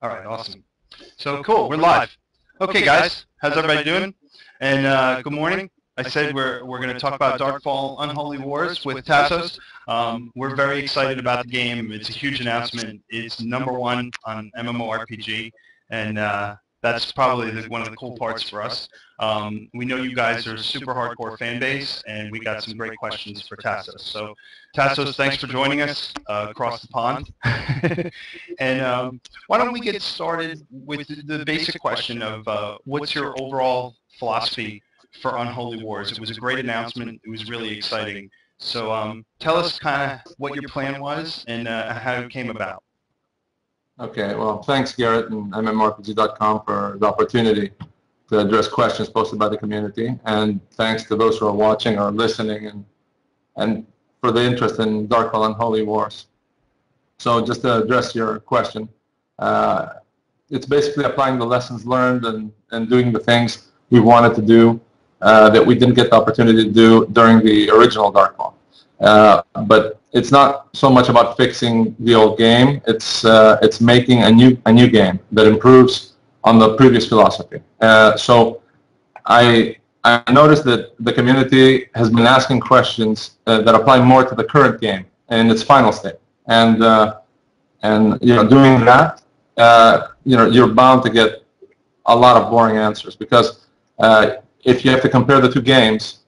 All right, awesome. So cool, we're live. Okay, guys, how's everybody doing? And good morning. I said we're going to talk about Darkfall, Unholy Wars with Tasos. We're very excited about the game. It's a huge announcement. It's #1 on MMORPG, and that's probably one of the cool parts for us. We know you guys are a super hardcore fan base, and we got some great questions for Tasos. So, Tasos, thanks for joining us across the pond. And why don't we get started with the basic question of what's your overall philosophy for Unholy Wars? It was a great announcement. It was really exciting. So tell us kind of what your plan was and how it came about. Okay, well, thanks, Garrett and MMORPG.com for the opportunity to address questions posted by the community, and thanks to those who are watching or listening and for the interest in Darkfall and Unholy Wars. So just to address your question, it's basically applying the lessons learned and doing the things we wanted to do that we didn't get the opportunity to do during the original Darkfall. But it's not so much about fixing the old game. It's making a new game that improves on the previous philosophy. So I noticed that the community has been asking questions that apply more to the current game in its final state, and doing that, you're bound to get a lot of boring answers, because if you have to compare the two games,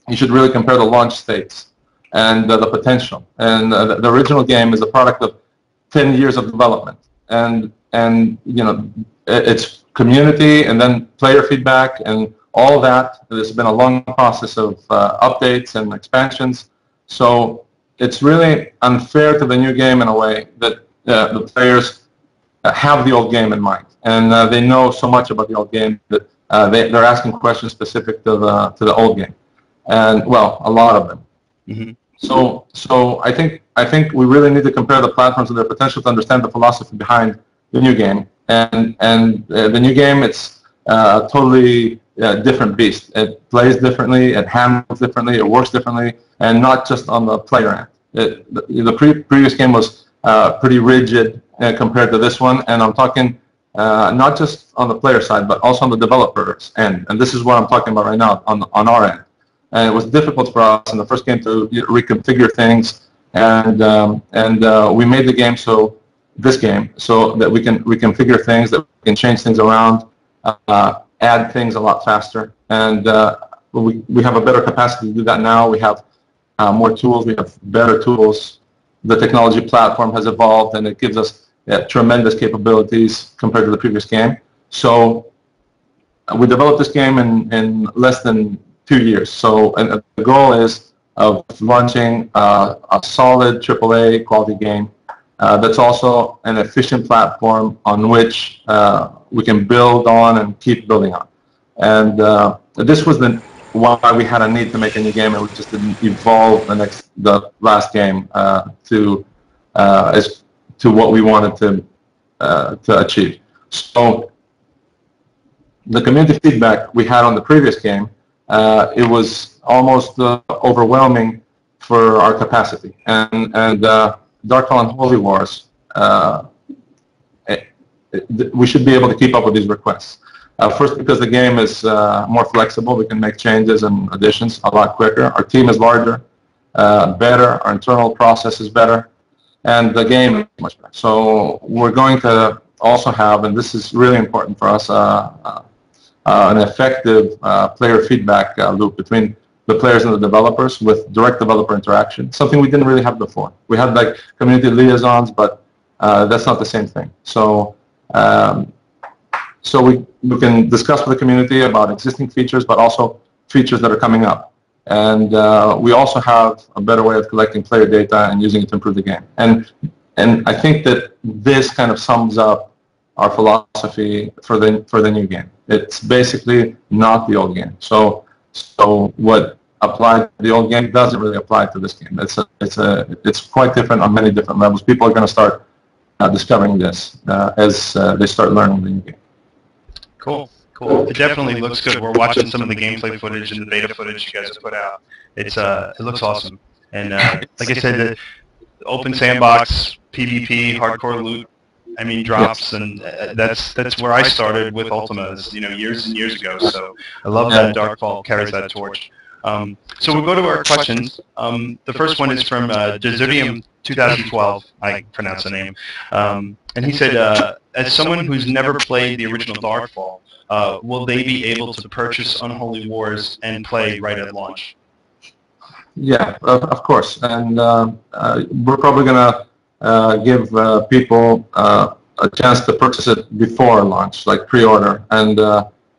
you should really compare the launch states and the potential. And the original game is a product of 10 years of development, and it's community and then player feedback and all that. There's been a long process of updates and expansions. So it's really unfair to the new game in a way that the players have the old game in mind, and they know so much about the old game that they're asking questions specific to the old game, and well, a lot of them. Mm-hmm. So I think we really need to compare the platforms and their potential to understand the philosophy behind the new game. And the new game, it's a totally different beast. It plays differently, it handles differently, it works differently, and not just on the player end. The previous game was pretty rigid compared to this one, and I'm talking not just on the player side, but also on the developer's end. And this is what I'm talking about right now on our end. And it was difficult for us in the first game to reconfigure things, and we made the game so that we can reconfigure things, that we can change things around, add things a lot faster, and we have a better capacity to do that now. We have more tools, we have better tools. The technology platform has evolved, and it gives us tremendous capabilities compared to the previous game. So we developed this game in less than 2 years. So and the goal is of launching a solid AAA quality game that's also an efficient platform on which we can build on and keep building on. And this was why we had a need to make a new game, and we just didn't evolve the last game to what we wanted to achieve. So the community feedback we had on the previous game, it was almost overwhelming for our capacity. And Darkfall and Holy Wars, we should be able to keep up with these requests. First, because the game is more flexible, we can make changes and additions a lot quicker. Our team is larger, better, our internal process is better, and the game is much better. So we're going to also have, and this is really important for us, an effective player feedback loop between the players and the developers with direct developer interaction, something we didn't really have before. We had like community liaisons, but that's not the same thing. So we can discuss with the community about existing features, but also features that are coming up. And we also have a better way of collecting player data and using it to improve the game. And I think that this kind of sums up our philosophy for the new game. It's basically not the old game. So what applied to the old game doesn't really apply to this game. It's quite different on many different levels. People are going to start discovering this as they start learning the new game. Cool. It definitely looks good. We're watching some of the gameplay footage and the beta footage you guys have put out. It looks awesome. And like I said, the open sandbox, PvP, hardcore loot, I mean, drops, and that's where I started with Ultima, years and years ago. So I love that Darkfall carries that torch. So we'll go to our questions. The first one is from Jezurium 2012. I pronounce the name. And he said, as someone who's never played the original Darkfall, will they be able to purchase Unholy Wars and play right at launch? Yeah, of course. And we're probably going to give people a chance to purchase it before launch, like pre-order, and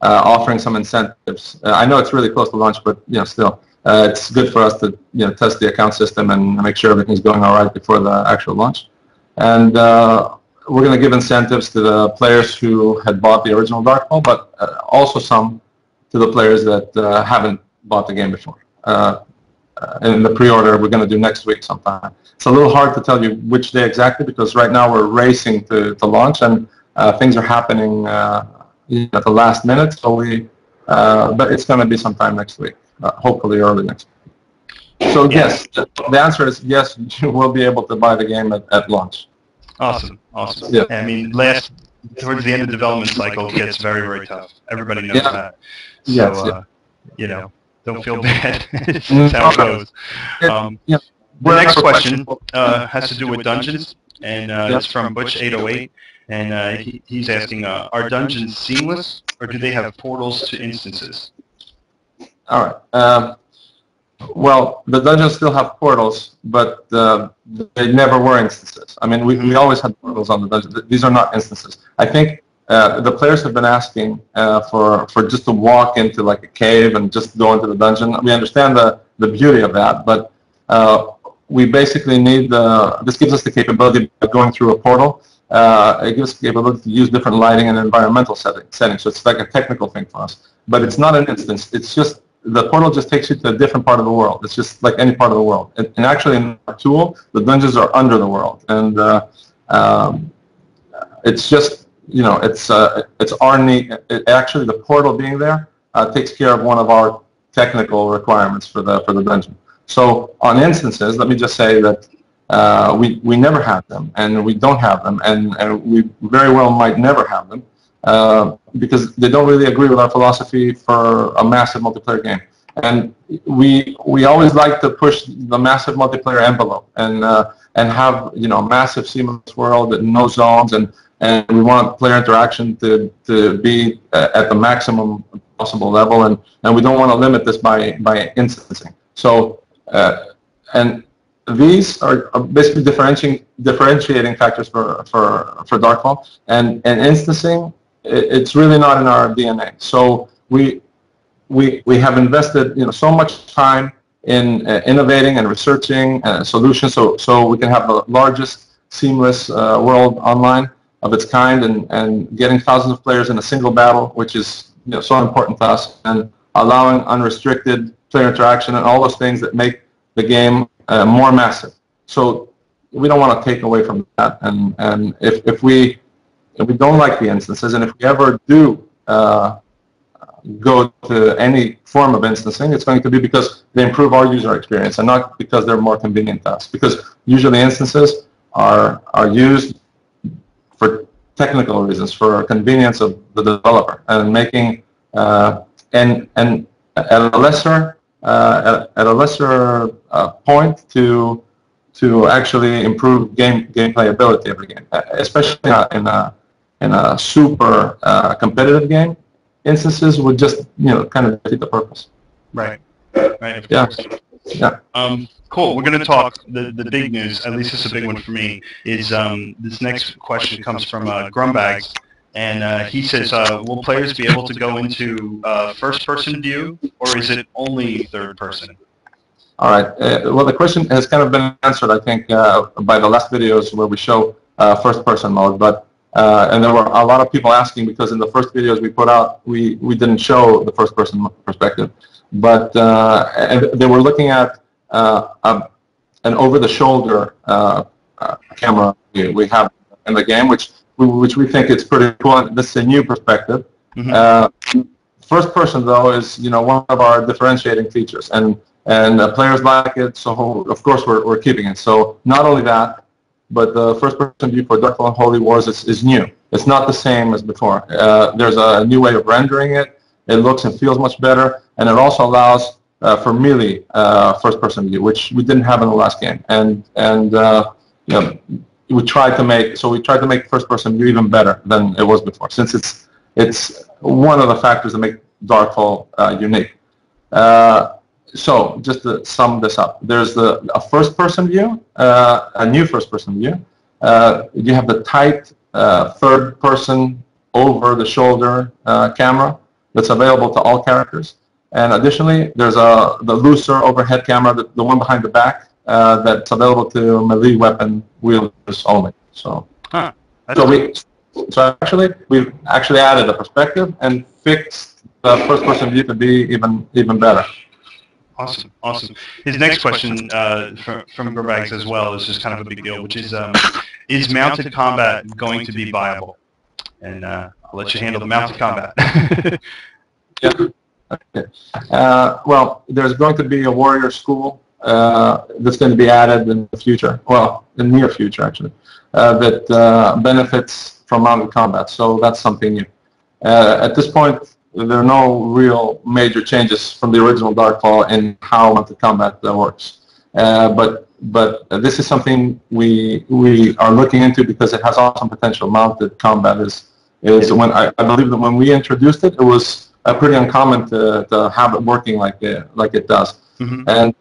offering some incentives. I know it's really close to launch, but still, it's good for us to test the account system and make sure everything's going all right before the actual launch. And we're going to give incentives to the players who had bought the original Darkfall, but also some to the players that haven't bought the game before. In the pre-order we're going to do next week sometime. It's a little hard to tell you which day exactly because right now we're racing to launch and things are happening at the last minute. So but it's going to be sometime next week, hopefully early next week. So yes, the answer is yes. You will be able to buy the game at launch. Awesome. Yeah. I mean, towards the end of the development cycle, it gets very, very tough. Everybody knows that. So, don't feel bad. It's how it goes. The next question has to do with dungeons, and it's from Butch808, and he's asking, are dungeons seamless, or do they have portals to instances? All right. Well, the dungeons still have portals, but they never were instances. I mean, we always had portals on the dungeons. These are not instances. I think the players have been asking for just to walk into like a cave and just go into the dungeon. We understand the beauty of that, but we basically need this gives us the capability of going through a portal. It gives us the capability to use different lighting and environmental settings. So it's like a technical thing for us. But it's not an instance. It's just the portal just takes you to a different part of the world. It's just like any part of the world. And actually in our tool, the dungeons are under the world. And it's just, it's our need. Actually, the portal being there takes care of one of our technical requirements for the dungeon. So on instances, let me just say that we never have them, and we don't have them, and we very well might never have them because they don't really agree with our philosophy for a massive multiplayer game. And we always like to push the massive multiplayer envelope and have a massive seamless world and no zones, and we want player interaction to be at the maximum possible level, and we don't want to limit this by instancing. So and these are basically differentiating factors for Darkfall, and instancing, it's really not in our DNA. So we have invested so much time in innovating and researching solutions so we can have the largest seamless world online of its kind, and getting thousands of players in a single battle, which is so important to us, and allowing unrestricted player interaction and all those things that make the game more massive. So we don't want to take away from that, and if we don't like the instances, and if we ever do go to any form of instancing, it's going to be because they improve our user experience and not because they're more convenient to us. Because usually instances are used for technical reasons, for convenience of the developer, and making and at a lesser point to actually improve gameplay ability of the game, especially in a super competitive game. Instances would just kind of defeat the purpose. Right. Of course. Yeah. Cool. We're going to talk. The big news, at least it's a big one for me, is this next question comes from Grumbags, and he says, will players be able to go into first-person view, or is it only third-person? All right. Well, the question has kind of been answered, I think, by the last videos where we show first-person mode, but and there were a lot of people asking because in the first videos we put out, we didn't show the first-person perspective, but and they were looking at an over-the-shoulder camera we have in the game, which we think is pretty cool. This is a new perspective. Mm-hmm. First person, though, is one of our differentiating features, and players like it. So of course we're keeping it. So not only that, but the first-person view for Darkfall and Holy Wars is new. It's not the same as before. There's a new way of rendering it. It looks and feels much better, and it also allows for melee first-person view, which we didn't have in the last game. And you know, we tried to make first-person view even better than it was before, since it's one of the factors that make Darkfall unique. So just to sum this up, there's a first-person view, a new first-person view. You have the tight third-person over-the-shoulder camera that's available to all characters. And additionally, there's the looser overhead camera, the one behind the back, that's available to melee weapon wielders only. So, so we've actually added a perspective and fixed the first-person view to be even better. Awesome, awesome. His next question from Gerbags as well is just kind of a big deal, which is mounted combat going to be viable? And I'll let you handle the mounted combat. Yeah. Okay. Well, there's going to be a warrior school that's going to be added in the future, well, in the near future actually, that benefits from mounted combat. So that's something new. At this point, there are no real major changes from the original Darkfall in how mounted combat works. But this is something we are looking into because it has awesome potential. Mounted combat is when I believe that when we introduced it, it was pretty uncommon to have it working like it does. Mm-hmm. And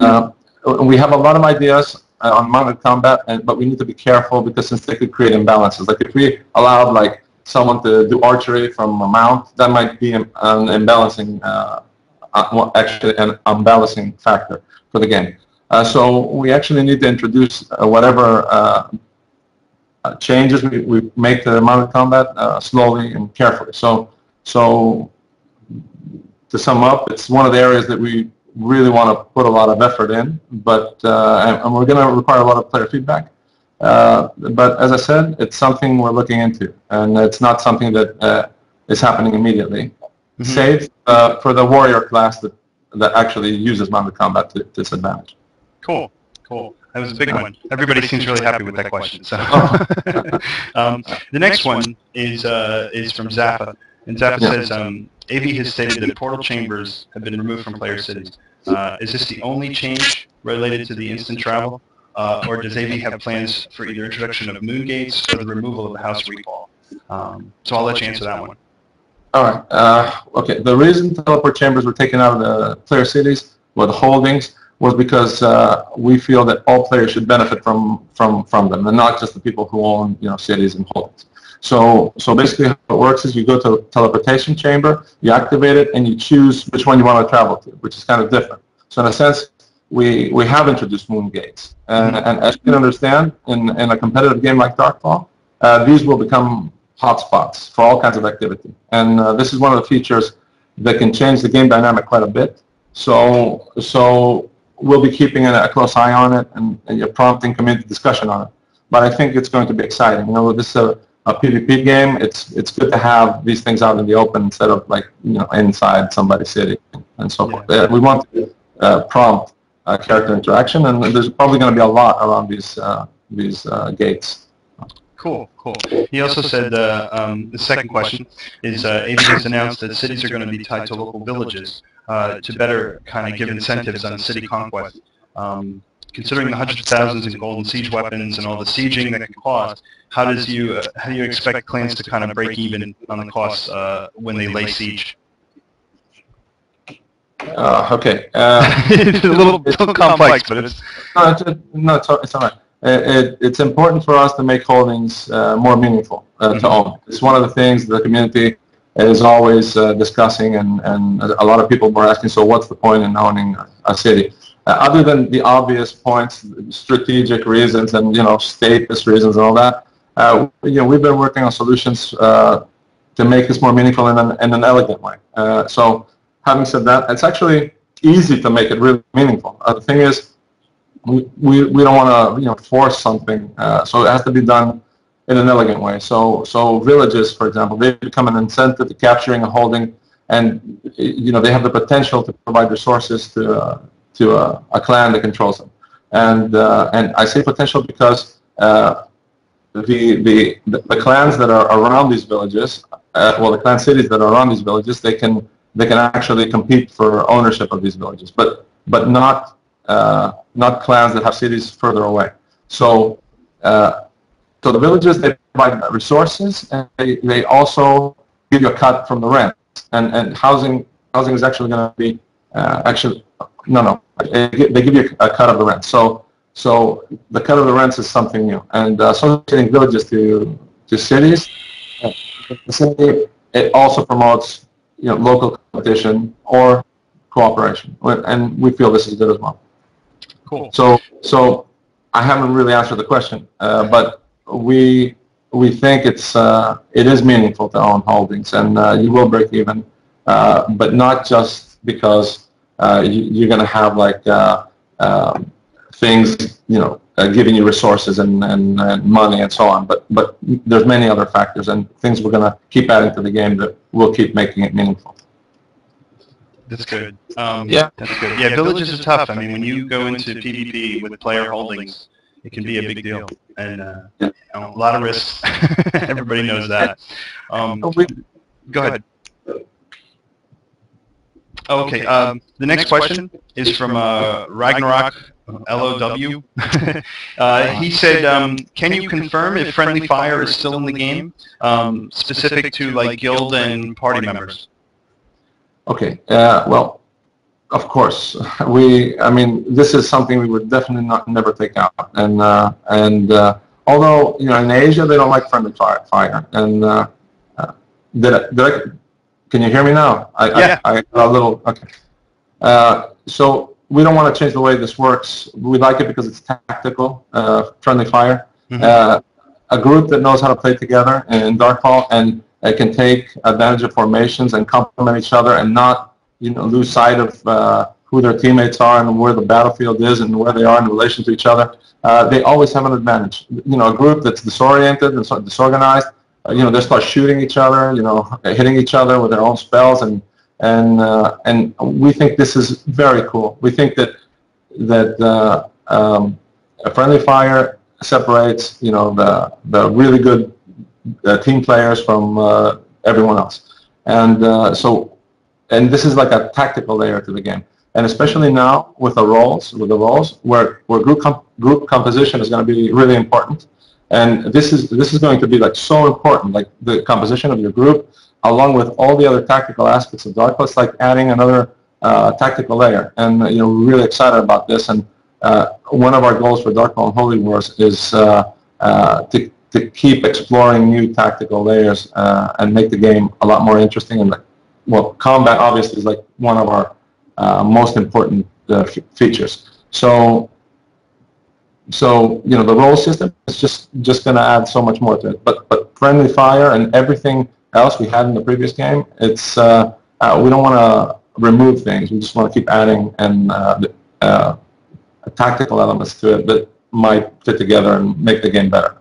we have a lot of ideas on mounted combat, but we need to be careful because since they could create imbalances. Like if we allowed like someone to do archery from a mount, that might be an imbalancing, actually an unbalancing factor for the game. So we actually need to introduce whatever changes we make to the mounted combat slowly and carefully. So to sum up, it's one of the areas that we really want to put a lot of effort in, but and we're going to require a lot of player feedback. But as I said, it's something we're looking into, and it's not something that is happening immediately, mm-hmm. save for the warrior class that actually uses mounted combat to its advantage. Cool, cool. That was a big one. Everybody seems really happy with that question. So, the next one is from Zappa, and Zappa says, AV has stated that portal chambers have been removed from player cities. Is this the only change related to the instant travel? Or does AV have plans for either introduction of moon gates or the removal of the house recall? So I'll let you answer that one. All right. Okay. The reason teleport chambers were taken out of the player cities, or the holdings, was because we feel that all players should benefit from them, and not just the people who own cities and holdings. So basically how it works is you go to a teleportation chamber, you activate it, and you choose which one you want to travel to, which is kind of different. So in a sense, we have introduced moon gates, and as you can understand, in a competitive game like Darkfall, these will become hotspots for all kinds of activity, and this is one of the features that can change the game dynamic quite a bit. So we'll be keeping a close eye on it and prompting community discussion on it. But I think it's going to be exciting. This is a PvP game. It's good to have these things out in the open instead of inside somebody's city and so forth. We want to prompt character interaction, and there's probably going to be a lot around these gates. Cool, cool. He also said the second question is AV has announced that cities are going to be tied to local villages to better kind of give incentives on city conquest. Considering the hundreds of thousands in golden siege weapons and all the sieging that can cost, how do you expect clans to kind of break even on the costs when they lay siege? Okay. It's a little complex, but it's all right. It's important for us to make holdings more meaningful to own. It's one of the things the community is always discussing, and a lot of people were asking, so what's the point in owning a city? Other than the obvious points, strategic reasons, and status reasons and all that, we've been working on solutions to make this more meaningful in an elegant way. So, having said that, it's actually easy to make it really meaningful. The thing is, we don't want to force something, so it has to be done in an elegant way. So villages, for example, they become an incentive to capturing a holding, and they have the potential to provide resources to a clan that controls them. And I say potential because the clans that are around these villages, the clan cities that are around these villages, they can actually compete for ownership of these villages, but not clans that have cities further away. So so the villages, they provide resources, and they also give you a cut from the rent. And housing is actually going to be they give you a cut of the rent. So the cut of the rents is something new. And associating villages to cities, the city, it also promotes local competition or cooperation, and we feel this is good as well. Cool. So I haven't really answered the question, but we think it is meaningful to own holdings, and you will break even, but not just because you're going to have like things giving you resources and money and so on, but there's many other factors and things we're going to keep adding to the game that will keep making it meaningful. That's good. Yeah, that's good. Yeah, villages are tough. I mean, when you go into PvP with player holdings, it can be a big deal, and a lot of risks. Everybody knows that. Go ahead. Okay. The next question is from Ragnarok LOW. He said, "Can you confirm if friendly fire is still in the game, specific to like guild and party members?" Okay. Well, of course, I mean, this is something we would definitely never take out. And although in Asia they don't like friendly fire. And can you hear me now? Yeah. I a little. Okay. So we don't want to change the way this works. We like it because it's tactical, friendly fire. Mm-hmm. A group that knows how to play together in Darkfall and can take advantage of formations and complement each other and not lose sight of who their teammates are and where the battlefield is and where they are in relation to each other. They always have an advantage. A group that's disoriented and disorganized, they start shooting each other, hitting each other with their own spells, and we think this is very cool. We think that a friendly fire separates the really good team players from everyone else, and this is like a tactical layer to the game, and especially now with the roles, where group composition is going to be really important, and this is going to be like so important, like the composition of your group, along with all the other tactical aspects of Darkfall. It's like adding another tactical layer, and we're really excited about this. And one of our goals for Darkfall Unholy Wars is to keep exploring new tactical layers and make the game a lot more interesting. And combat obviously is like one of our most important features. So the role system is just going to add so much more to it. But friendly fire and everything else we had in the previous game, it's we don't want to remove things. We just want to keep adding and tactical elements to it that might fit together and make the game better.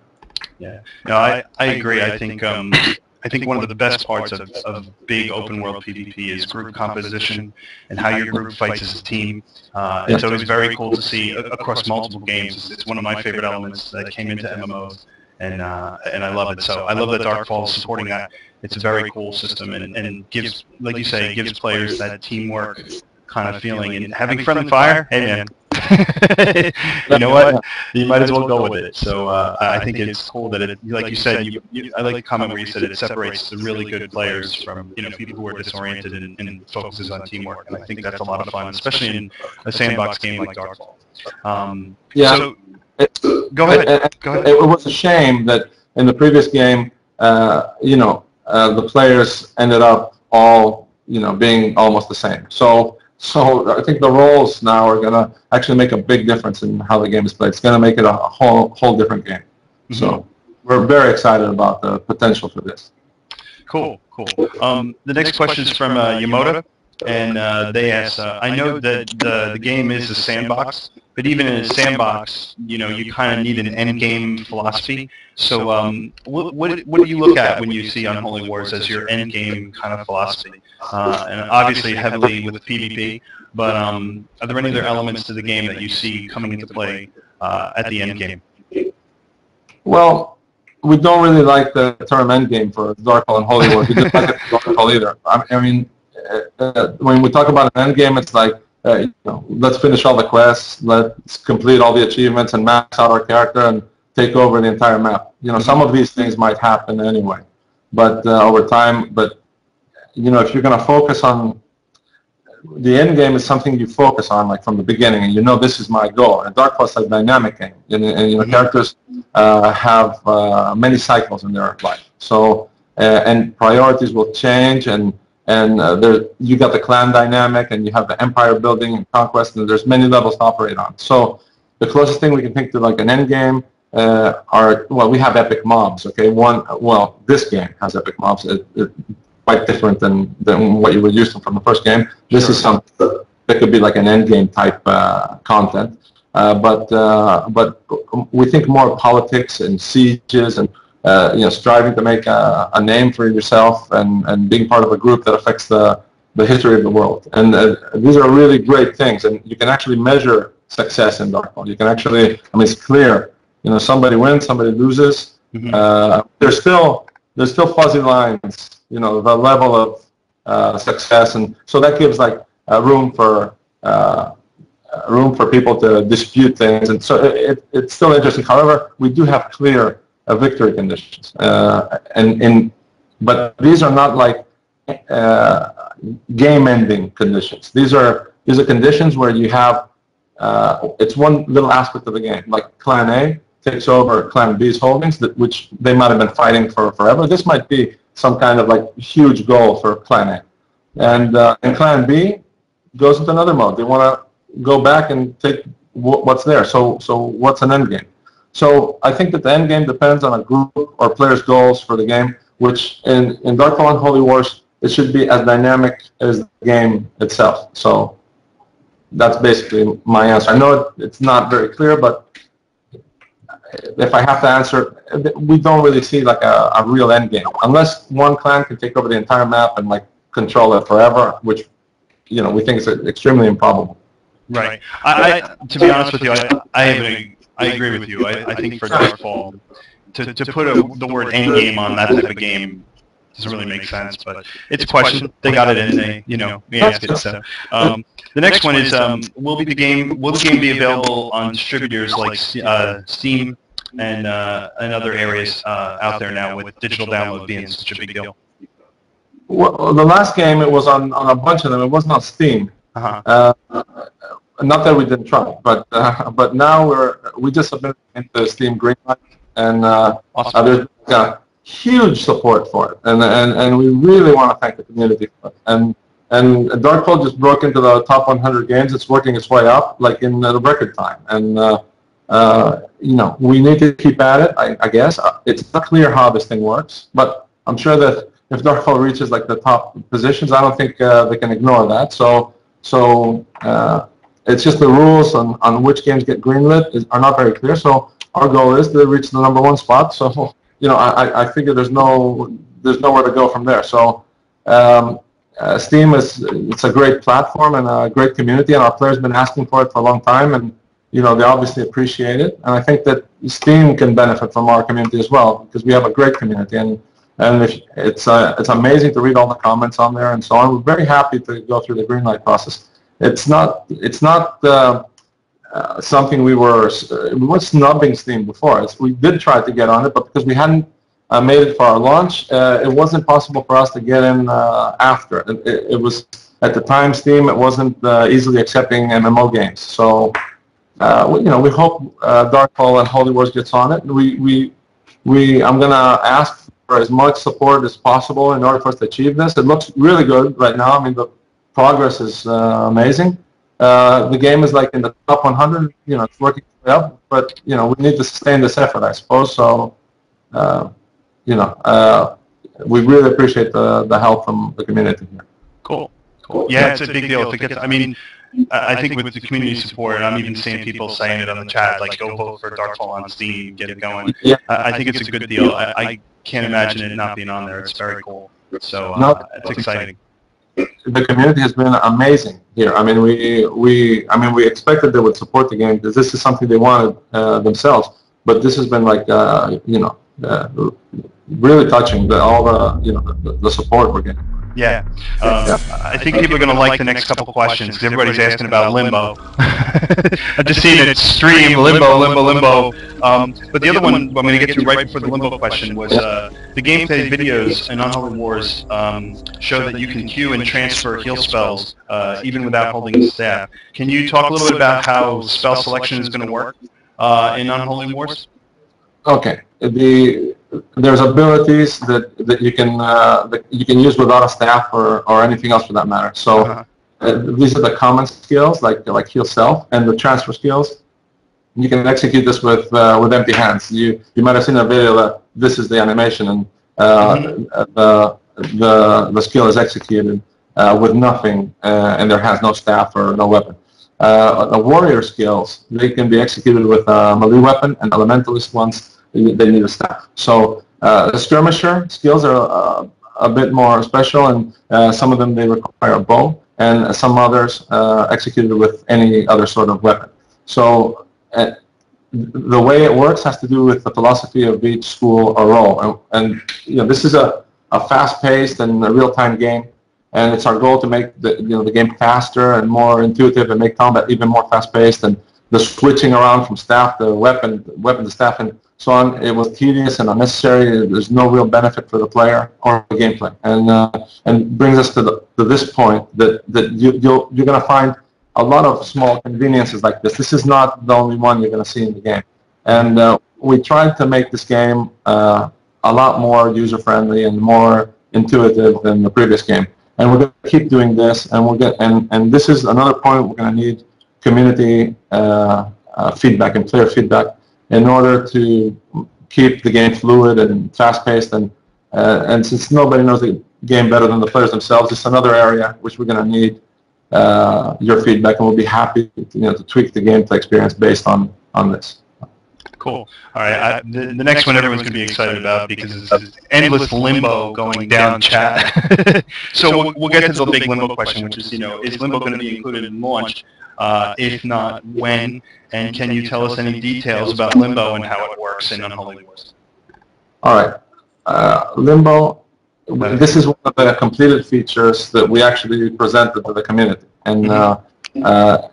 Yeah, no, I agree. I think one of the best parts of big open world PvP is group composition and how your group fights as a team. It's always very cool to see across multiple games. It's one of my favorite elements that came into MMOs, and I love it. So I love that Darkfall is supporting that. It's a very cool system and gives, like you say, gives players that teamwork kind of feeling. And having friendly fire, hey man, you know what? You might as well go with it. So I think it's cool that it, like you said, I like the comment where you said it separates the really good players from people who are disoriented and focuses on teamwork. And I think that's a lot of fun, especially in a sandbox game like Darkfall. So go ahead. It was a shame that in the previous game, the players ended up all being almost the same. So I think the roles now are going to actually make a big difference in how the game is played. It's going to make it a whole different game. Mm-hmm. So we're very excited about the potential for this. Cool. The next question is from Yamota, and they ask, I know that the game is a sandbox, but even in a sandbox, you kind of need an end game philosophy. So what do you look at when you see Unholy Wars as your end game kind of philosophy? And obviously heavily with PvP, but are there any other elements to the game that you see coming into play at the end game? Well, we don't really like the term endgame for Darkfall and Holy Wars. We didn't like it for Darkfall either. I mean, when we talk about an endgame, it's like, let's finish all the quests, let's complete all the achievements and max out our character and take over the entire map. Some of these things might happen anyway, but over time. But if you're going to focus on the end game, is something you focus on like from the beginning, and this is my goal. And Darkfall is a dynamic game, and characters have many cycles in their life. So and priorities will change, and there you got the clan dynamic, and you have the empire building and conquest, and there's many levels to operate on. So the closest thing we can think to like an end game we have epic mobs. Okay, this game has epic mobs. Quite different than what you were used to from the first game. This is something that could be like an end game type content, but we think more politics and sieges and striving to make a name for yourself and being part of a group that affects the history of the world. And these are really great things, and you can actually measure success in Darkfall. You can actually, it's clear. Somebody wins, somebody loses. Mm-hmm. There's still fuzzy lines. The level of success, and so that gives like room for people to dispute things, and so it's still interesting. However, we do have clear victory conditions, but these are not like game-ending conditions. These are conditions where you have it's one little aspect of the game, like Clan A takes over Clan B's holdings, which they might have been fighting for forever. This might be some kind of like huge goal for Clan A. And Clan B goes into another mode. They want to go back and take what's there. So what's an end game? So I think that the end game depends on a group or players' goals for the game, which in Darkfall and Holy Wars, it should be as dynamic as the game itself. So that's basically my answer. I know it's not very clear, but if I have to answer, we don't really see like a real end game unless one clan can take over the entire map and like control it forever, which we think is extremely improbable. Right. I to be honest with you, I agree with you. I think for Darkfall to put the word end game on that type of game doesn't really make sense, but it's a question. They got it in. We asked it. So the next one is will the game be available on distributors like Steam and other areas out there now, with digital download being such a big deal? Well, the last game, it was on a bunch of them. It wasn't on Steam. Uh-huh. Not that we didn't try, but now we just submitted into Steam Greenlight, and awesome. There's huge support for it, and we really want to thank the community for it. And Darkfall just broke into the top 100 games. It's working its way up, like in the record time, and we need to keep at it. I guess it's not clear how this thing works, but I'm sure that if Darkfall reaches like the top positions, I don't think they can ignore that. So it's just the rules on which games get greenlit are not very clear. So our goal is to reach the #1 spot. So I figure there's nowhere to go from there. So Steam it's a great platform and a great community, and our players have been asking for it for a long time, and they obviously appreciate it. And I think that Steam can benefit from our community as well, because we have a great community, and it's amazing to read all the comments on there and so on. We're very happy to go through the greenlight process. It's not something we weren't snubbing Steam before. We did try to get on it, but because we hadn't made it for our launch, it wasn't possible for us to get in after. It was, at the time, Steam, it wasn't easily accepting MMO games. So we hope Darkfall and Holy Wars gets on it. I'm gonna ask for as much support as possible in order for us to achieve this. It looks really good right now. I mean, the progress is amazing. The game is like in the top 100. It's working up, but we need to sustain this effort, I suppose. So, we really appreciate the help from the community here. Cool. Yeah, it's a big deal. I think with the community support, and I'm even seeing people saying it on the chat, like, go vote for Darkfall on Steam, get it going. Yeah. I think it's a good deal. I can't imagine it not being on there. It's very cool. So it's exciting. The community has been amazing here. I mean, we expected they would support the game because this is something they wanted themselves. But this has been like, really touching. All the support we're getting. Yeah. I think people are going to like the next couple questions because everybody's asking about Limbo. I've just seen it stream, Limbo. But the other one I'm going to get to right before the Limbo question was the gameplay videos in Unholy Wars show that you can queue and transfer heal spells even without holding staff. Can you talk a little bit about how spell selection is going to work in Unholy Wars? Okay. There's abilities that you can use without a staff or anything else for that matter. So these are the common skills like heal self, and the transfer skills. You can execute this with empty hands. You might have seen a video that this is the animation, and the skill is executed with nothing, and there has no staff or no weapon. The warrior skills, they can be executed with a melee weapon, and elementalist ones, they need a staff. So the skirmisher skills are a bit more special, and some of them they require a bow, and some others executed with any other sort of weapon. So the way it works has to do with the philosophy of each school or role, and this is a fast-paced and a real-time game, and it's our goal to make the game faster and more intuitive and make combat even more fast-paced, and the switching around from staff to weapon to staff and so on, it was tedious and unnecessary. There's no real benefit for the player or the gameplay, and brings us to this point that you're going to find a lot of small conveniences like this. This is not the only one you're going to see in the game, and we tried to make this game a lot more user-friendly and more intuitive than the previous game. And we're going to keep doing this, and this is another point. We're going to need community feedback and player feedback in order to keep the game fluid and fast-paced, and since nobody knows the game better than the players themselves, it's another area which we're going to need your feedback, and we'll be happy to tweak the gameplay experience based on this. Cool. All right. The next one everyone's going to be excited about because it's endless limbo going down chat. So we'll get to the big limbo question, which is, is limbo going to be included in launch? If not, when? And can you tell us any details about limbo and how it works in Unholy Wars? All right. Limbo, this is one of the completed features that we actually presented to the community. And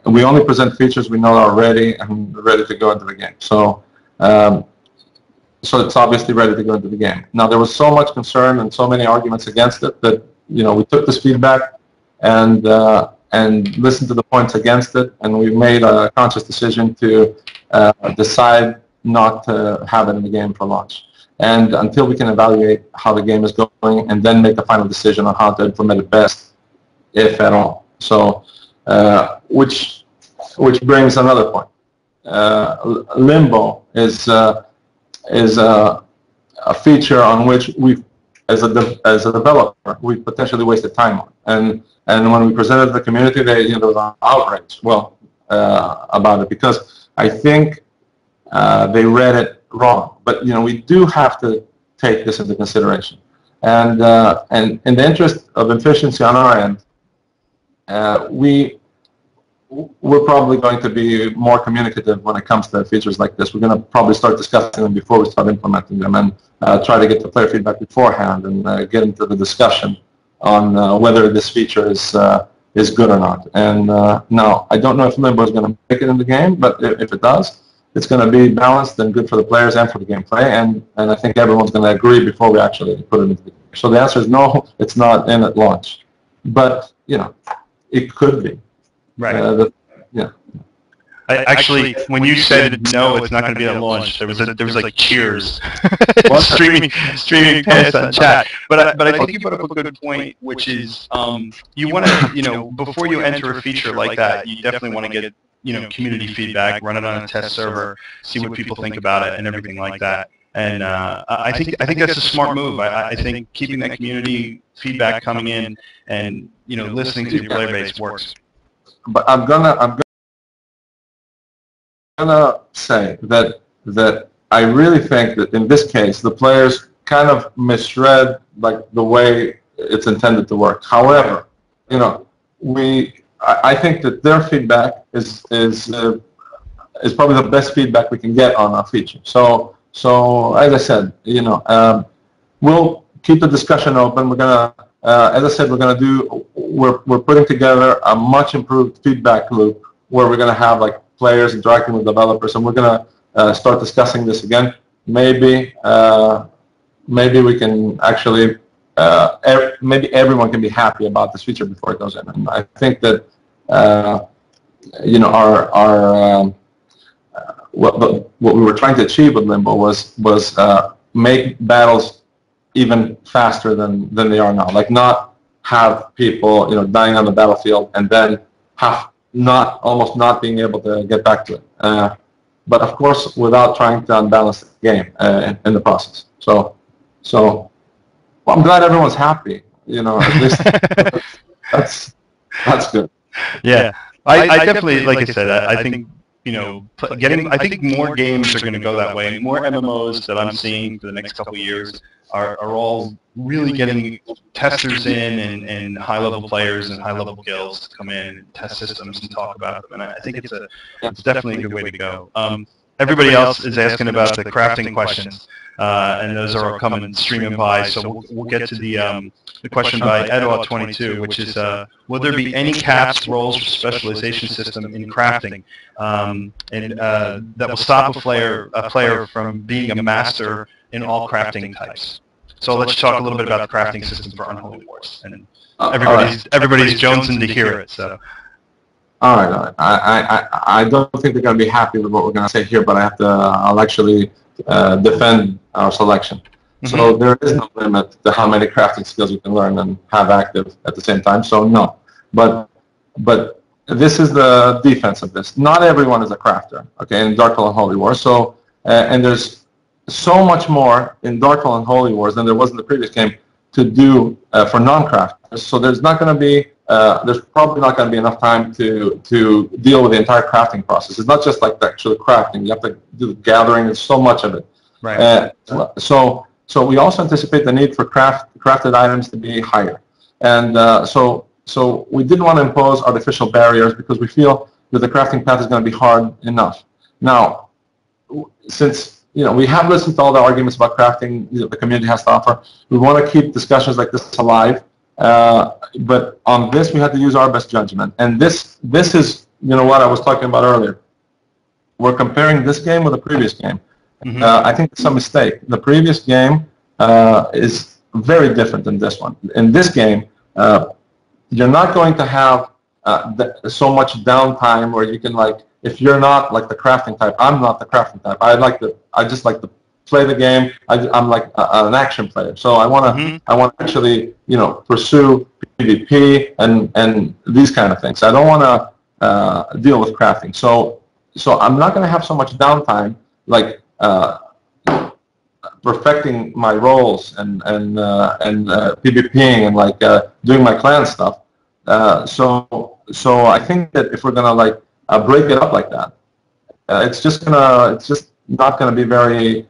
we only present features we know are ready and ready to go into the game. So it's obviously ready to go into the game. Now, there was so much concern and so many arguments against it that we took this feedback and listened to the points against it, and we made a conscious decision to decide not to have it in the game for launch. And until we can evaluate how the game is going, and then make a final decision on how to implement it best, if at all. So, which brings another point. Limbo is a feature on which we, as a developer, we potentially wasted time on. And when we presented to the community, there was an outrage, about it, because I think they read it wrong. But we do have to take this into consideration. And in the interest of efficiency on our end, we're probably going to be more communicative when it comes to features like this. We're going to probably start discussing them before we start implementing them, and try to get the player feedback beforehand, and get into the discussion on whether this feature is good or not. And now, I don't know if Limbo is going to make it in the game, but if it does, it's going to be balanced and good for the players and for the gameplay, and I think everyone's going to agree before we actually put it into the game. So the answer is no, it's not in at launch. But, it could be. Right. Actually, when you said no, it's not going to be at launch, there was like cheers, streaming past on chat. But I think you brought up a good point, which is you want to before you enter a feature like that, you definitely want to get community feedback, run it on a test server, see what people think about it, and everything like that. And I think that's a smart move. I think keeping that community feedback coming in and listening to your player base works. But I'm gonna say that I really think that in this case the players kind of misread the way it's intended to work. However, I think that their feedback is probably the best feedback we can get on our feature. So So as I said, we'll keep the discussion open. We're gonna, as I said, we're putting together a much improved feedback loop where we're gonna have like players interacting with developers, and we're gonna start discussing this again. Maybe we can actually, maybe everyone can be happy about this feature before it goes in. And I think that what we were trying to achieve with Limbo was make battles even faster than they are now. Like not have people dying on the battlefield and then almost not being able to get back to it. But of course, without trying to unbalance the game in the process. So well, I'm glad everyone's happy. At least that's good. Yeah, I definitely, like I said, I think I think more games are going to go that way. More MMOs that I'm seeing for the next couple of years are all really getting testers in and high-level players and high-level guilds to come in and test systems and talk about them. And I think it's definitely a good way to go. Everybody else is asking about the crafting questions, and those are all coming streaming by. So we'll get to the question by Edward22, which is, will there be any caps, roles, or specialization system in crafting, that will stop a player from being a master in all crafting types? So let's talk a little bit about the crafting system for Unholy Wars, and everybody's jonesing to hear it. So. All right. I don't think they're going to be happy with what we're going to say here, but I'll actually defend our selection. Mm-hmm. So there is no limit to how many crafting skills you can learn and have active at the same time. So no, but this is the defense of this. Not everyone is a crafter, okay, in Darkfall and Holy Wars. So and there's so much more in Darkfall and Holy Wars than there was in the previous game to do for non-crafters. So there's not going to be there's probably not going to be enough time to deal with the entire crafting process. It's not just like the actual crafting. You have to do the gathering. There's so much of it. Right. So we also anticipate the need for crafted items to be higher. And so we didn't want to impose artificial barriers because we feel that the crafting path is going to be hard enough. Now, since we have listened to all the arguments about crafting the community has to offer, we want to keep discussions like this alive. But on this, we had to use our best judgment. And this is, what I was talking about earlier. We're comparing this game with the previous game. Mm-hmm. I think it's a mistake. The previous game is very different than this one. In this game, you're not going to have so much downtime where you can, like, if you're not like the crafting type, I'm not the crafting type. I just like to play the game. I'm like an action player, so I want to actually pursue PvP and these kind of things. I don't want to deal with crafting. So I'm not going to have so much downtime, like perfecting my roles and PvPing and like doing my clan stuff. So I think that if we're going to like break it up like that, it's just not going to be very.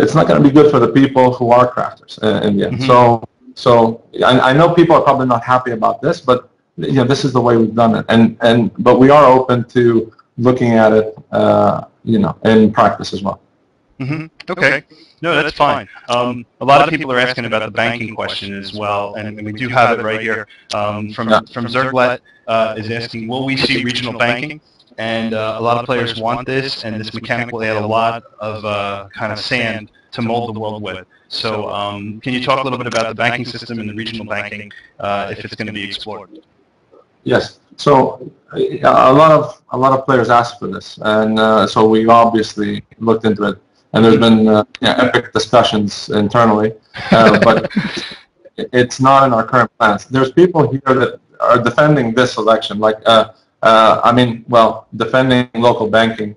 It's not going to be good for the people who are crafters in the end. Mm-hmm. So I know people are probably not happy about this, but this is the way we've done it, but we are open to looking at it, in practice as well. Mm-hmm. Okay. No, that's fine. A lot of people are asking about the banking question as well, and we do have it right here. From Zerglet is asking, will we see regional banking? And a lot of players want this, and this mechanic will add a lot of kind of sand to mold the world with. So can you talk a little bit about the banking system and the regional banking if it's going to be explored? Yes. So a lot of players asked for this, and so we obviously looked into it. And there's been epic discussions internally, but it's not in our current plans. There's people here that are defending this election, like defending local banking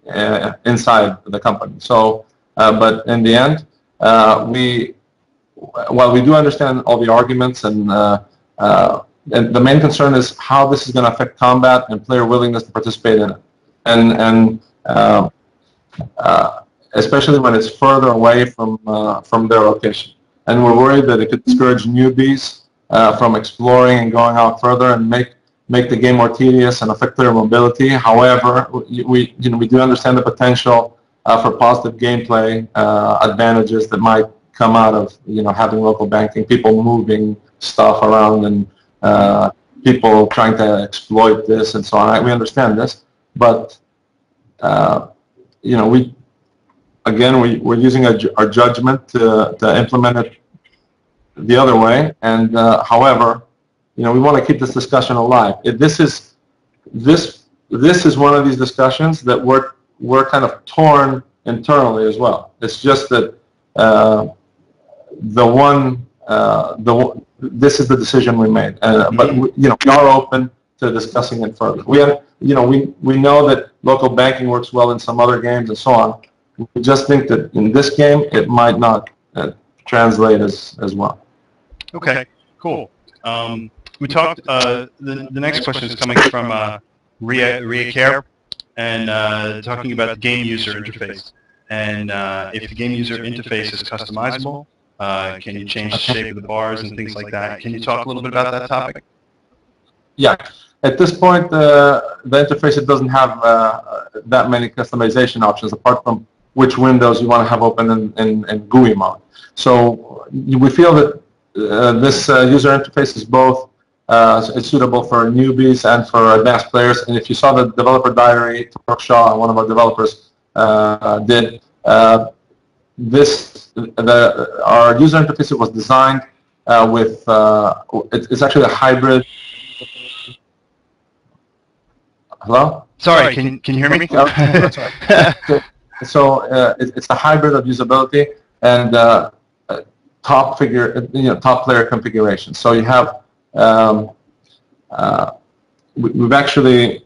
inside the company. So, but in the end, while we do understand all the arguments, and the main concern is how this is going to affect combat and player willingness to participate in it, and especially when it's further away from their location. And we're worried that it could discourage newbies from exploring and going out further and make the game more tedious and affect player mobility. However, we do understand the potential for positive gameplay advantages that might come out of having local banking, people moving stuff around and people trying to exploit this and so on. We understand this, but we're using our judgment to implement it the other way. And however, we want to keep this discussion alive. This is one of these discussions that we're kind of torn internally as well. It's just that this is the decision we made. But we are open to discussing it further. We know that local banking works well in some other games and so on. We just think that in this game it might not translate as well. Okay, cool. We talked. The next question is coming from Ria Care, and talking about the game user interface. And if the game user interface is customizable, can you change the shape of the bars and things like that? Can you talk a little bit about that topic? Yeah. At this point, the interface, it doesn't have that many customization options apart from which windows you want to have open in GUI mode. So we feel that this user interface is both it's suitable for newbies and for advanced players. And if you saw the developer diary, Torque Shaw, one of our developers, did, our user interface was designed with, it's actually a hybrid. Hello? Sorry, can you hear me? That's right. So it's a hybrid of usability and top player configuration. So you have we've actually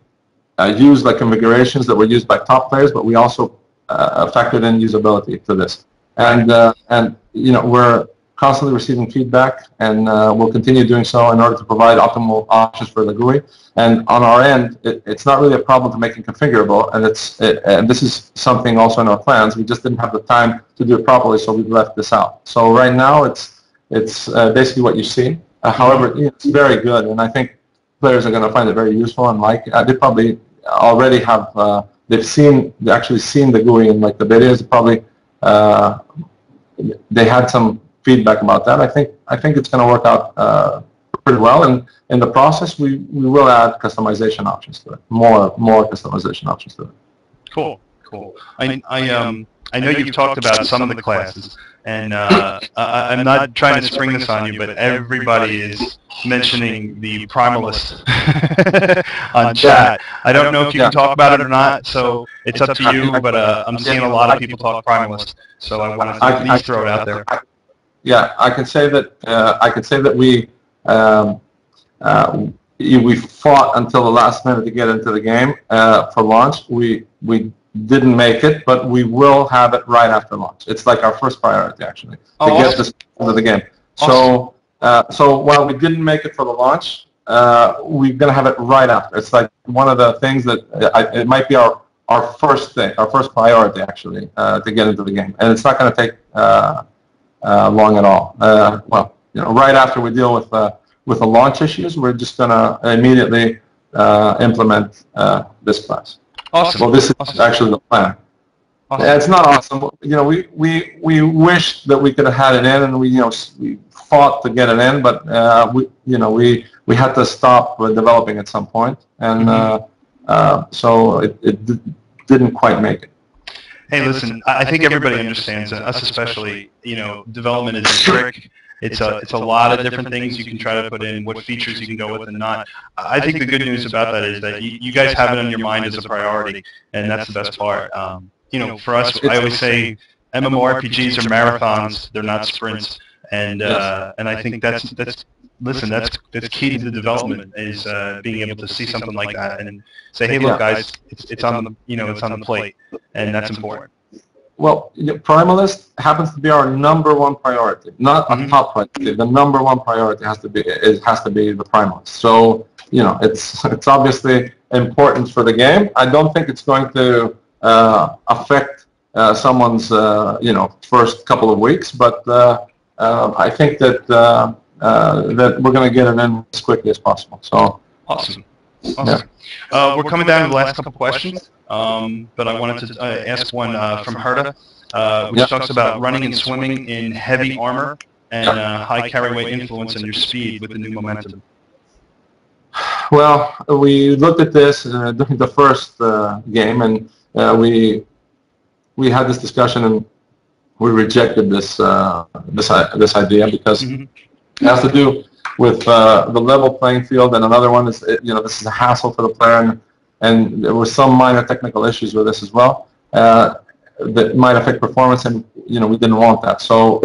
used like configurations that were used by top players, but we also factored in usability to this. And we're constantly receiving feedback, and we'll continue doing so in order to provide optimal options for the GUI. And on our end, it's not really a problem to make it configurable, and this is something also in our plans. We just didn't have the time to do it properly, so we've left this out. So right now, it's basically what you see. However, it's very good, and I think players are going to find it very useful. And they probably already have they've actually seen the GUI in like the videos. Probably they had some feedback about that. I think it's going to work out pretty well, and in the process we will add customization options to it, more customization options to it. Cool. I know you've talked about some of the classes, and I'm not trying to spring this on you, but everybody is mentioning the Primalist on chat. I don't know if you can talk about it or not, so it's up to you, but I'm seeing a lot of people talk Primalist, so I want to at least throw it out there. Yeah, I can say that we fought until the last minute to get into the game for launch. We didn't make it, but we will have it right after launch. It's like our first priority, actually, to get this into the game. Awesome. So while we didn't make it for the launch, we're going to have it right after. It's like one of the things that it might be our first priority, actually, to get into the game. And it's not going to take long at all. Right after we deal with the launch issues, we're just going to immediately implement this class. Awesome. Well, this is actually the plan. Awesome. It's not awesome. We wish that we could have had it in, and we fought to get it in, but we had to stop developing at some point, and so it didn't quite make it. Hey, listen, I think everybody understands, us especially, development is a trick. It's a lot of different things you can try to put in, what features you can go with and not. I think the good news about that is that you guys have it on your mind as a priority, and that's the best part. For us, I always say MMORPGs are marathons; they're not sprints. And I think that's key to the development is being able to see something like that and say, hey, look, guys, it's on the plate, and that's important. Well, Primalist happens to be our number one priority, not a top priority. The number one priority has to be the Primalist. So it's obviously important for the game. I don't think it's going to affect someone's first couple of weeks, but I think that we're going to get it in as quickly as possible. So awesome. Awesome. We're coming down to the last couple questions, but I wanted to ask one from Herta, which talks about running and swimming in heavy armor and high carry weight influence on your speed with the new momentum. Well, we looked at this during the first game, and we had this discussion, and we rejected this this idea because it has to do with the level playing field, and another one is this is a hassle for the player, and there were some minor technical issues with this as well that might affect performance, and we didn't want that. So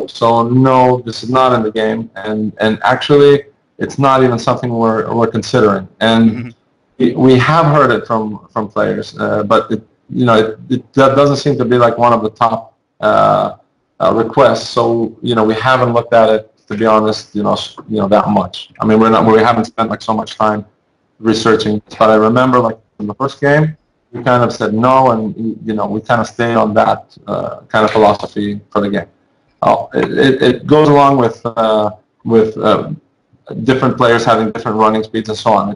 no, this is not in the game, and actually it's not even something we're considering, and we have heard it from players, but that doesn't seem to be like one of the top requests. So we haven't looked at it, to be honest, that much. I mean, we haven't spent like so much time researching. But I remember, like in the first game, we kind of said no, and we kind of stayed on that kind of philosophy for the game. It goes along with different players having different running speeds and so on.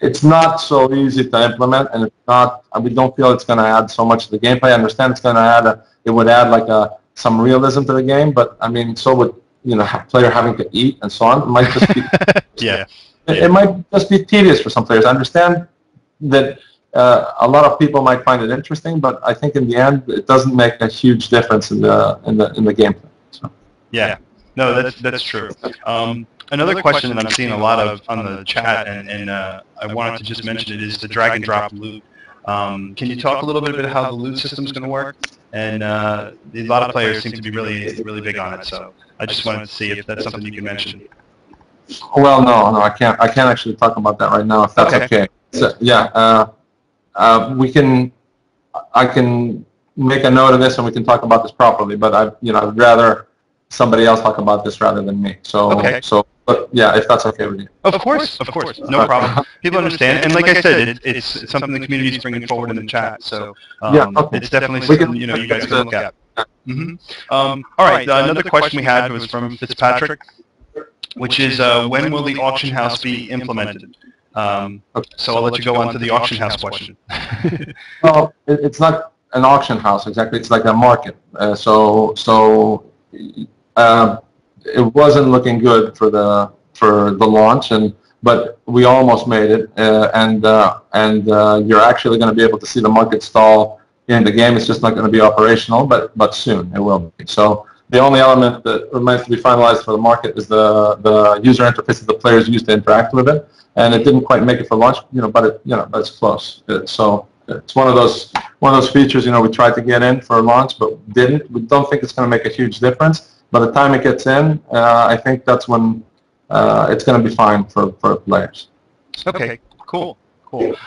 It's not so easy to implement, and it's not. We don't feel it's going to add so much to the gameplay. I understand it's going to add. It would add like some realism to the game, but I mean, so would player having to eat and so on. It might just be It might just be tedious for some players. I understand that a lot of people might find it interesting, but I think in the end, it doesn't make a huge difference in the gameplay. So. Yeah, no, that's true. Another question that I'm seeing a lot of on the chat, and I wanted to just mention it, is the drag and drop loot. Can you talk a little bit about how the loot system is going to work? And a lot of players seem to be really big on it. So I just wanted to see if that's something you can mention. Well, no, I can't actually talk about that right now, if that's okay. So, I can make a note of this, and we can talk about this properly. But I'd rather somebody else talk about this rather than me. But yeah, if that's okay with you. Of course, no problem. People understand, and like I said, it's something the community is bringing forward in the chat. So it's definitely something you guys can look at. All right, another question we had was from Fitzpatrick, which is when will the auction house be implemented? So I'll let you go on to the auction house question. Well, it's not an auction house exactly. It's like a market. It wasn't looking good for the launch, but we almost made it, and you're actually going to be able to see the market stall in the game. It's just not going to be operational, but soon it will be. So the only element that remains to be finalized for the market is the user interface that the players use to interact with it, and it didn't quite make it for launch, but it's close. So it's one of those features we tried to get in for launch, but didn't. We don't think it's going to make a huge difference. By the time it gets in, I think that's when it's going to be fine for players. Okay, cool.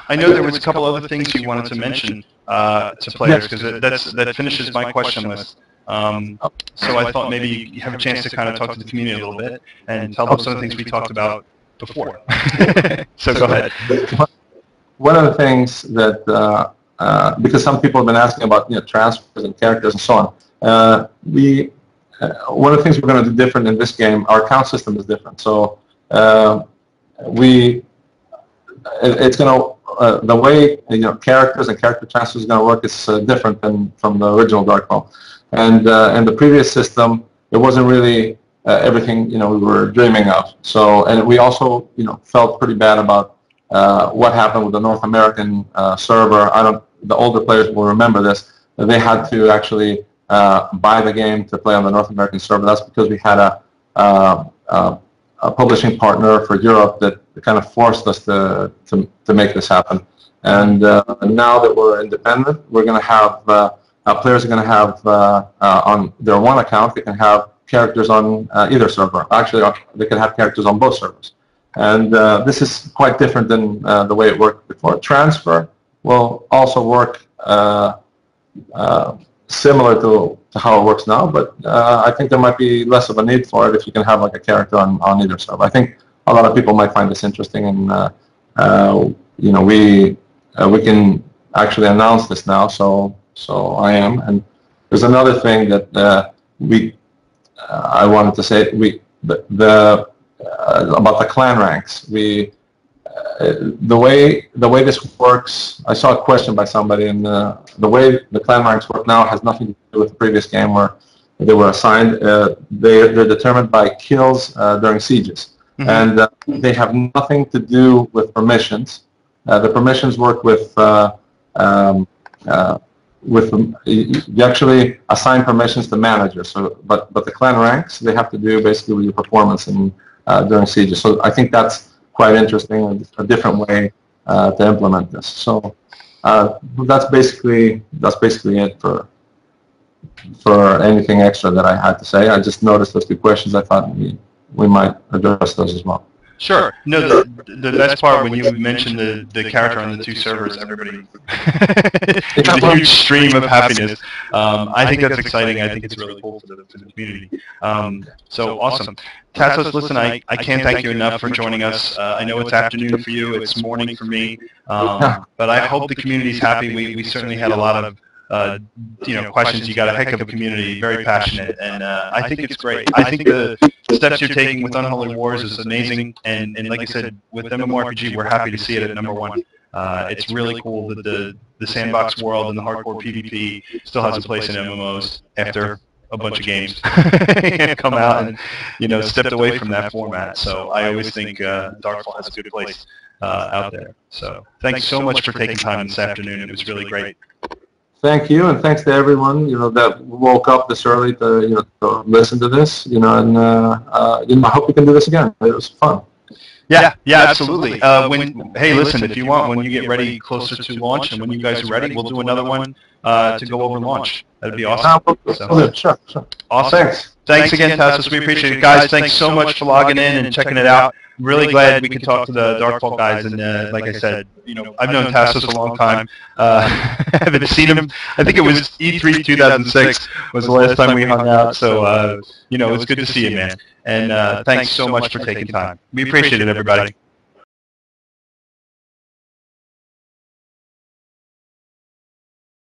I know there was a couple other things you wanted to mention to players, because that finishes my question list. So I thought maybe you have a chance to kind of talk to the community a little bit and tell them some of the things we talked about before. So go ahead. One of the things that, because some people have been asking about transfers and characters and so on, one of the things we're going to do different in this game, our count system is different. So it's going to the way characters and character transfers is going to work is different than from the original Darkfall. And in the previous system, it wasn't really everything we were dreaming of. So, and we also felt pretty bad about what happened with the North American server. The older players will remember this. They had to actually buy the game to play on the North American server. That's because we had a publishing partner for Europe that kind of forced us to make this happen. And now that we're independent, we're going to have players are going to have on their one account, they can have characters on either server. Actually, they can have characters on both servers. And this is quite different than the way it worked before. Transfer will also work similar to how it works now, but I think there might be less of a need for it if you can have like a character on either server. I think a lot of people might find this interesting, and we can actually announce this now. So I am, and there's another thing that I wanted to say. About the clan ranks. the way this works, I saw a question by somebody, and the way the clan ranks work now has nothing to do with the previous game where they were assigned. They're determined by kills during sieges, and they have nothing to do with permissions. The permissions work with you actually assign permissions to managers. So, but the clan ranks, they have to do basically with your performance and during sieges. So I think that's quite interesting, a different way to implement this. So that's basically it for anything extra that I had to say. I just noticed those two questions. I thought we might address those as well. Sure. No, the best part when you mentioned the character on the two servers, everybody, it's a huge stream of happiness. I think that's exciting. I think it's really cool for the community. So awesome. Tasos, listen, I can't thank you enough for joining us. I know it's afternoon for you. It's morning for me. But I hope the community's happy. We certainly had a lot of questions. You got a heck of a community, very passionate, and I think it's great. I think the steps you're taking with Unholy Wars is amazing, and like I said, with MMORPG, we're happy to see it at #1. It's really cool that the sandbox world and the hardcore PvP still has a place in MMOs after a bunch of games come out and stepped away from that format. So I always think Darkfall has a good place out there. So thanks so much for taking time this afternoon. It was really great. Thank you, and thanks to everyone that woke up this early to to listen to this. And I hope we can do this again. It was fun. Yeah, absolutely. Hey, listen, if you want, when you get ready closer to launch, and when you guys are ready, we'll do another one to go over launch. That'd be awesome. Sure. Awesome. Thanks again, Tasos. We appreciate it, guys. Thanks so much for logging in and checking it out. Really glad we could talk to the Darkfall guys, and like I said, I've known Tasos a long time. Haven't seen him. I think it was E3 2006 was the last time we hung out. So it's good to see you, man. And thanks so much for taking time. We appreciate it, everybody.